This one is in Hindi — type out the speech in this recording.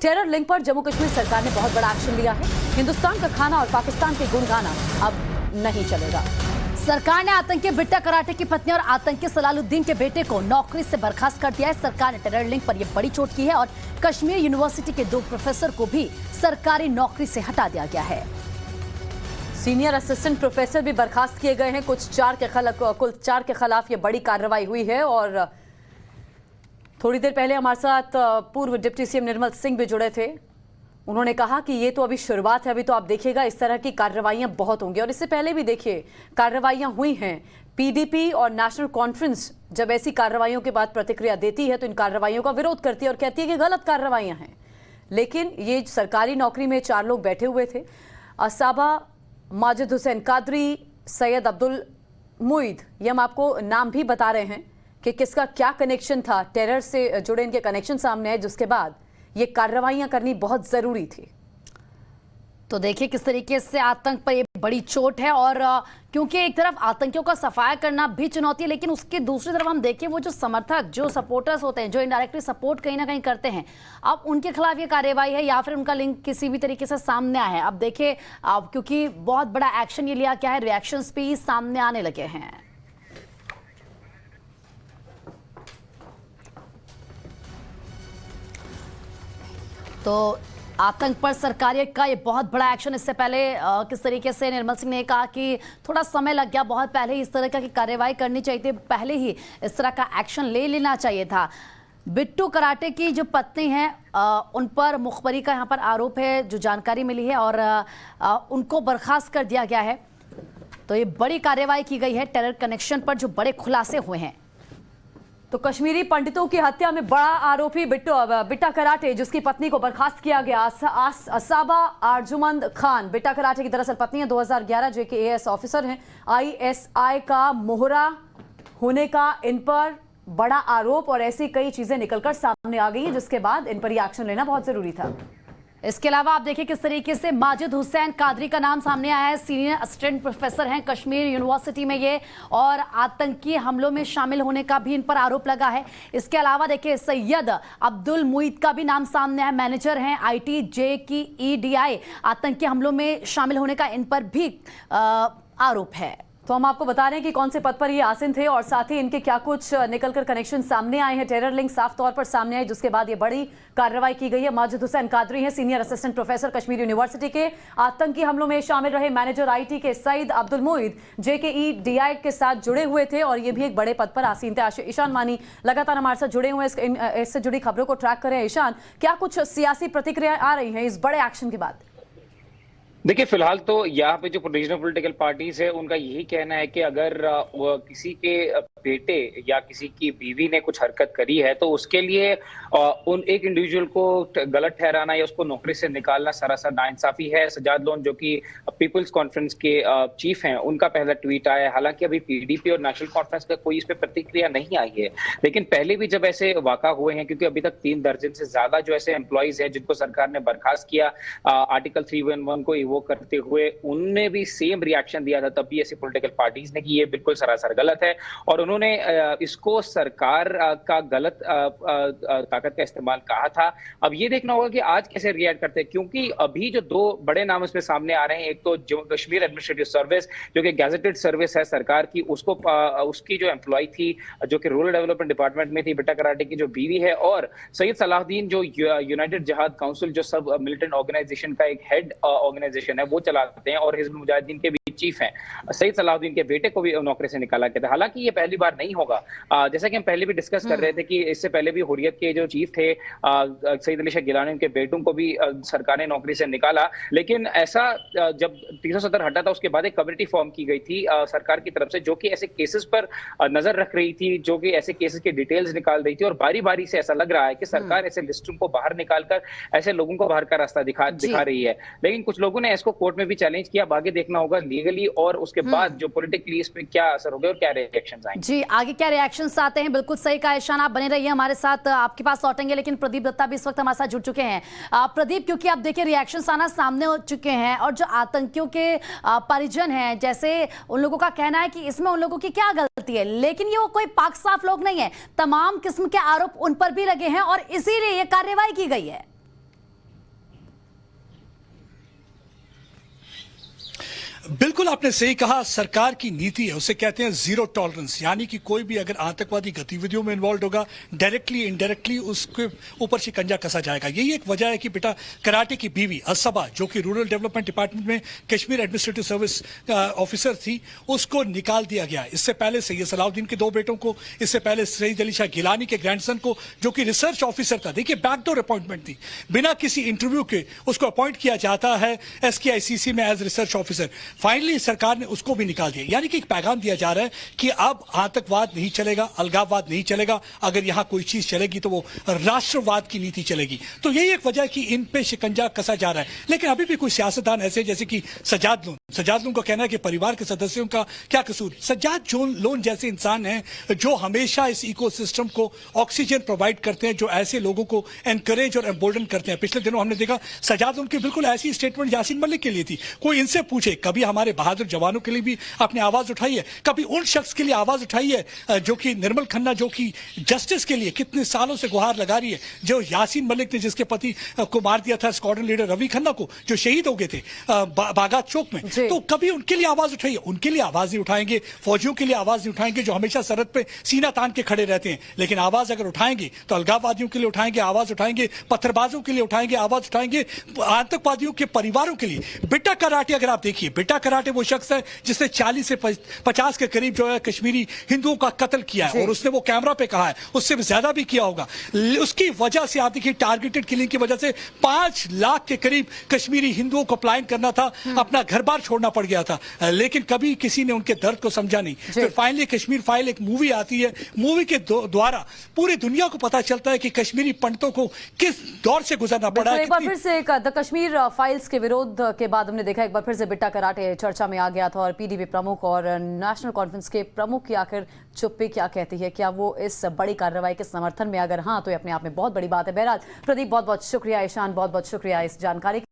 टेरर लिंक पर जम्मू कश्मीर सरकार ने बहुत बड़ा एक्शन लिया है। हिंदुस्तान का खाना और पाकिस्तान के गुण गाना अब नहीं चलेगा। सरकार ने आतंकी बिट्टा कराटे की पत्नी और आतंकी सलालुद्दीन के बेटे को नौकरी से बर्खास्त कर दिया है। सरकार ने टेरर लिंक पर यह बड़ी चोट की है और कश्मीर यूनिवर्सिटी के 2 प्रोफेसर को भी सरकारी नौकरी से हटा दिया गया है। सीनियर असिस्टेंट प्रोफेसर भी बर्खास्त किए गए हैं। कुल 4 के खिलाफ ये बड़ी कार्रवाई हुई है। और थोड़ी देर पहले हमारे साथ पूर्व डिप्टी सीएम निर्मल सिंह भी जुड़े थे। उन्होंने कहा कि ये तो अभी शुरुआत है, अभी तो आप देखिएगा इस तरह की कार्रवाइयां बहुत होंगी। और इससे पहले भी देखिए कार्रवाइयां हुई हैं। पीडीपी और नेशनल कॉन्फ्रेंस जब ऐसी कार्रवाइयों के बाद प्रतिक्रिया देती है तो इन कार्रवाइयों का विरोध करती है और कहती है कि गलत कार्रवाइयां हैं। लेकिन ये सरकारी नौकरी में 4 लोग बैठे हुए थे। असाबा, माजिद हुसैन कादरी, सैयद अब्दुल मुईद, ये हम आपको नाम भी बता रहे हैं कि किसका क्या कनेक्शन था। टेरर से जुड़े इनके कनेक्शन सामने आए, जिसके बाद ये कार्रवाइयां करनी बहुत जरूरी थी। तो देखिए किस तरीके से आतंक पर ये बड़ी चोट है। और क्योंकि एक तरफ आतंकियों का सफाया करना भी चुनौती है, लेकिन उसके दूसरी तरफ हम देखिए वो जो समर्थक, जो सपोर्टर्स होते हैं, जो इनडायरेक्टली सपोर्ट कहीं ना कहीं करते हैं, अब उनके खिलाफ ये कार्रवाई है या फिर उनका लिंक किसी भी तरीके से सामने आया है। अब देखिए क्योंकि बहुत बड़ा एक्शन ये लिया गया है, रिएक्शंस भी सामने आने लगे हैं। तो आतंक पर सरकार का ये बहुत बड़ा एक्शन। इससे पहले किस तरीके से निर्मल सिंह ने कहा कि थोड़ा समय लग गया, बहुत पहले ही इस तरह की कार्रवाई करनी चाहिए थी, पहले ही इस तरह का एक्शन ले लेना चाहिए था। बिट्टू कराटे की जो पत्नी हैं उन पर मुखबरी का यहाँ पर आरोप है, जो जानकारी मिली है, और उनको बर्खास्त कर दिया गया है। तो ये बड़ी कार्रवाई की गई है टेरर कनेक्शन पर, जो बड़े खुलासे हुए हैं। तो कश्मीरी पंडितों की हत्या में बड़ा आरोपी बिट्टा कराटे, जिसकी पत्नी को बर्खास्त किया गया, असाबा आरजुमंद खान। बिट्टा कराटे की दरअसल पत्नी है, 2011 जो कि एएस ऑफिसर हैं। आईएसआई का मोहरा होने का इन पर बड़ा आरोप और ऐसी कई चीजें निकलकर सामने आ गई हैं, जिसके बाद इन पर यह एक्शन लेना बहुत जरूरी था। इसके अलावा आप देखिए किस तरीके से माजिद हुसैन कादरी का नाम सामने आया है। सीनियर असिस्टेंट प्रोफेसर हैं कश्मीर यूनिवर्सिटी में ये, और आतंकी हमलों में शामिल होने का भी इन पर आरोप लगा है। इसके अलावा देखिए सैयद अब्दुल मुईद का भी नाम सामने है, मैनेजर हैं आईटी जे की ईडीआई। आतंकी हमलों में शामिल होने का इन पर भी आरोप है। तो हम आपको बता रहे हैं कि कौन से पद पर ये आसीन थे और साथ ही इनके क्या कुछ निकलकर कनेक्शन सामने आए हैं। टेरर लिंक साफ तौर पर सामने आए, जिसके बाद ये बड़ी कार्रवाई की गई है। माजिद हुसैन कादरी हैं senior assistant professor Kashmir university के। आतंकी हमलों में शामिल रहे मैनेजर आईटी के सईद अब्दुल मुईद जेकेई के साथ जुड़े हुए थे और ये भी एक बड़े पद पर आसीन थे। ईशान मानी लगातार हमारे साथ जुड़े हुए हैं, इससे जुड़ी खबरों को ट्रैक करें। ईशान, क्या कुछ सियासी प्रतिक्रिया आ रही है इस बड़े एक्शन के बाद? देखिए, फिलहाल तो यहाँ पे जो रीजनल पॉलिटिकल पार्टीज है उनका यही कहना है कि अगर किसी के बेटे या किसी की बीवी ने कुछ हरकत करी है तो उसके लिए उन एक इंडिविजुअल को गलत ठहराना या उसको नौकरी से निकालना सरासर नाइंसाफी है। सजाद लोन जो कि पीपल्स कॉन्फ्रेंस के चीफ हैं, उनका पहला ट्वीट आया है। हालांकि अभी पीडीपी और नेशनल कॉन्फ्रेंस का कोई इस पर प्रतिक्रिया नहीं आई है, लेकिन पहले भी जब ऐसे वाक़ा हुए हैं, क्योंकि अभी तक 3 दर्जन से ज्यादा जो ऐसे एम्प्लॉइज हैं जिनको सरकार ने बर्खास्त किया आर्टिकल 311 को वो करते हुए, उनने भी सेम रिएक्शन दिया था। तब भी ऐसी पॉलिटिकल पार्टीज ने कि ये बिल्कुल सरासर गलत है और उन्होंने इसको सरकार का गलत ताकत का इस्तेमाल कहा था। अब ये देखना होगा कि आज कैसे रिएक्ट करते हैं, क्योंकि अभी जो 2 बड़े नाम इसमें सामने आ रहे हैं, एक तो जो कश्मीर एडमिनिस्ट्रेटिव सर्विस जो कि गैजेटेड सर्विस है सरकार की, उसको उसकी जो एम्प्लॉय थी जो कि रूरल डेवलपमेंट डिपार्टमेंट में थी, बिट्टा कराटे की जो बीवी है, और सैयद सलाहुद्दीन जो यूनाइटेड जिहाद काउंसिल जो सब मिलिटेंट ऑर्गेनाइजेशन का एक हेड ऑर्गेनाइजेशन है वो चलाते हैं और हिजबुल मुजाहिदीन के भी चीफ हैं। सईद सलाहुद्दीन के बेटे को भी नौकरी से निकाला गया था। हालांकि ये पहली बार नहीं होगा, जैसा कि हम पहले भी डिस्कस कर रहे थे कि इससे पहले भी हुर्रियत के जो चीफ थे सईद अली शाह गिलानी, उनके बेटों को भी सरकार ने नौकरी से निकाला। लेकिन ऐसा जब 370 हटा था उसके बाद एक कमेटी फॉर्म की गई थी सरकार की तरफ से, जो कि ऐसे केसेस पर नजर रख रही थी, जो कि ऐसे केसेस की डिटेल्स निकाल रही थी। और बारी बारी से ऐसा लग रहा है कि सरकार ऐसे लिस्टों को बाहर निकालकर ऐसे लोगों को बाहर का रास्ता दिखा रही है। लेकिन कुछ लोगों ने इसको कोर्ट में भी चैलेंज किया। अब आगे देखना होगा लीगली और उसके बाद जो पॉलिटिकली इस पे क्या असर होगा और क्या रिएक्शंस आएंगे। जी, आगे क्या रिएक्शंस आते हैं, बिल्कुल सही कहा ईशान, आप बने रहिए हमारे साथ, आपके पास लौटेंगे। लेकिन प्रदीप दत्ता भी इस वक्त हमारे साथ जुड़ चुके हैं। प्रदीप, क्योंकि आप देखिए रिएक्शंस आना सामने हो चुके हैं और जो आतंकियों के परिजन हैं, जैसे उन लोगों का कहना है कि इसमें उन लोगों की क्या गलती है, लेकिन ये वो कोई पाक साफ लोग नहीं है, तमाम किस्म के आरोप उन पर भी लगे हैं और इसीलिए ये कार्रवाई की गई है। बिल्कुल आपने सही कहा। सरकार की नीति है, उसे कहते हैं जीरो टॉलरेंस, यानी कि कोई भी अगर आतंकवादी गतिविधियों में इन्वॉल्व होगा, डायरेक्टली इनडायरेक्टली उसके ऊपर शिकंजा कसा जाएगा। यही एक वजह है कि बेटा कराटे की बीवी असबा, जो कि रूरल डेवलपमेंट डिपार्टमेंट में कश्मीर एडमिनिस्ट्रेटिव सर्विस ऑफिसर थी, उसको निकाल दिया गया। इससे पहले सैयद सलाउद्दीन के 2 बेटों को, इससे पहले सईद अली शाह गिलानी के ग्रैंडसन को, जो कि रिसर्च ऑफिसर था, देखिए बैकडोर अपॉइंटमेंट थी, बिना किसी इंटरव्यू के उसको अपॉइंट किया जाता है SKICC में एज रिसर्च ऑफिसर। फाइनली सरकार ने उसको भी निकाल दिया। यानी कि एक पैगाम दिया जा रहा है कि अब आतंकवाद नहीं चलेगा, अलगाववाद नहीं चलेगा। अगर यहां कोई चीज चलेगी तो वो राष्ट्रवाद की नीति चलेगी। तो यही एक वजह है कि इन पे शिकंजा कसा जा रहा है। लेकिन अभी भी कुछ सियासतदान ऐसे जैसे कि सज्जाद लोन का कहना है कि परिवार के सदस्यों का क्या कसूर। सज्जाद लोन जैसे इंसान हैं जो हमेशा इस इकोसिस्टम को ऑक्सीजन प्रोवाइड करते हैं, जो ऐसे लोगों को एनकरेज और एम्बोल्डन करते हैं। पिछले दिनों हमने देखा सज्जाद लोन की बिल्कुल ऐसी स्टेटमेंट यासीन मलिक के लिए थी। कोई इनसे पूछे, कभी हमारे बहादुर जवानों के लिए भी आपने आवाज उठाई है? कभी उन शख्स के लिए आवाज उठाई है जो कि निर्मल खन्ना, जो कि जस्टिस के लिए कितने सालों से गुहार लगा रही है, जो यासीन मलिक ने जिसके पति को मार दिया था, स्क्वाड्रन लीडर रवि खन्ना को, जो शहीद हो गए थे बागात चौक में, तो कभी उनके लिए आवाज उठाई है? उनके लिए आवाज नहीं उठाएंगे, फौजियों के लिए आवाज नहीं उठाएंगे जो हमेशा सरहद पे सीना तान के खड़े रहते हैं। लेकिन आवाज अगर उठाएंगे तो अलगाववादियों के लिए उठाएंगे, आवाज उठाएंगे पत्थरबाजों के लिए उठाएंगे, आवाज उठाएंगे आतंकवादियों के परिवारों के लिए। बिट्टा कराटे अगर आप देखिए, बिट्टा कराटे वो शख्स है जिसने 40 से 50 के करीब जो है कश्मीरी हिंदुओं का कत्ल किया है, और उसने वो कैमरा पे कहा है, उससे भी ज्यादा भी किया होगा। उसकी वजह से आप देखिए, टारगेटेड किलिंग की वजह से 5 लाख के करीब कश्मीरी हिंदुओं को पलायन करना था, अपना घर बार छोड़ना पड़ गया था। लेकिन कभी किसी ने उनके दर्द को समझा नहीं। फिर फाइनली कश्मीर फाइल एक मूवी आती है, मूवी के द्वारा पूरी दुनिया को पता चलता है कि कश्मीरी पंडितों को किस दौर से गुजरना पड़ा है। एक बार फिर से द कश्मीर फाइल्स के विरोध के बाद हमने देखा एक बार फिर से बिट्टा कराटे चर्चा में आ गया था, और PDP प्रमुख और नेशनल कॉन्फ्रेंस के प्रमुख की आखिर चुप्पी क्या कहती है? क्या वो इस बड़ी कार्रवाई के समर्थन में? अगर हाँ, तो ये अपने आप में बहुत बड़ी बात है। बहरहाल प्रदीप, बहुत बहुत शुक्रिया। ईशान, बहुत बहुत शुक्रिया इस जानकारी